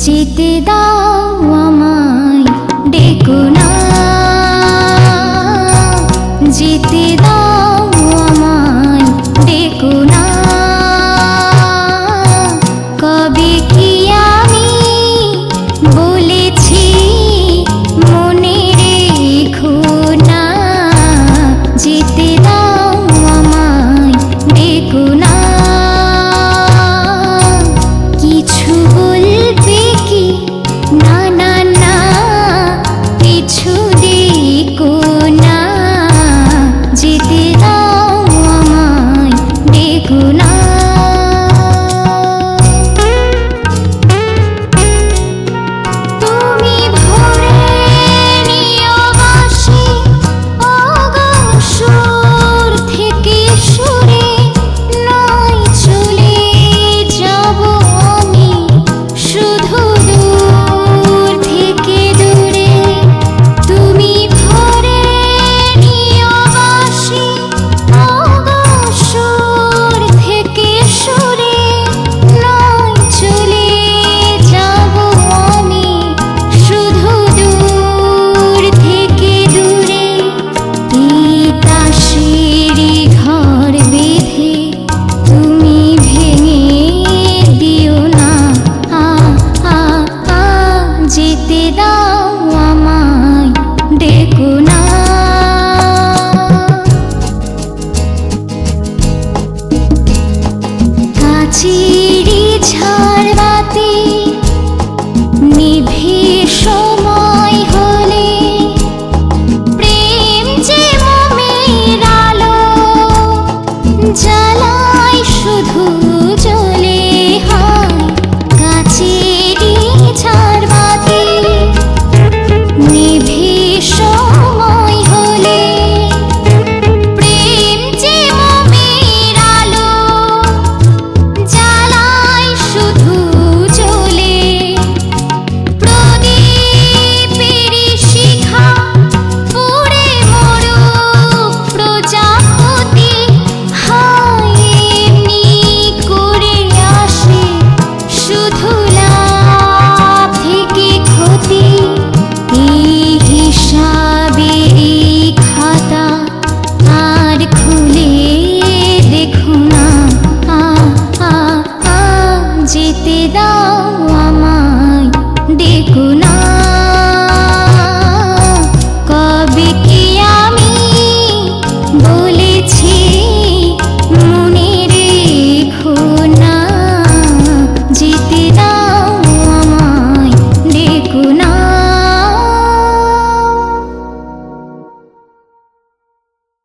যেতে দাও আমায় ডেকো না, যেতে দাও আমায় ডেকো না। কবে কি আমি বলেছি মনে রেখো না, যেতে দাও আমায় ডেকো না। কিছু বলবে কি? না না না, পিছু দেখো না, যেতে দাও আমায় ডেকো না। তুমি ভরে নিও বাঁশি অগসর থেকে সুরে, নয় চলে যাব আমি শুধু দূর থেকে দূরে। তুমি ভরে নিও বাঁশি অগসর থেকে সুরে, নয় চলে যাব আমি শুধু দূর থেকে দূরে। এই তাসেরই ঘর বেঁধে তুমি ভেঙে দিও না, যেতে দাও আমায় ডেকো না। কাছে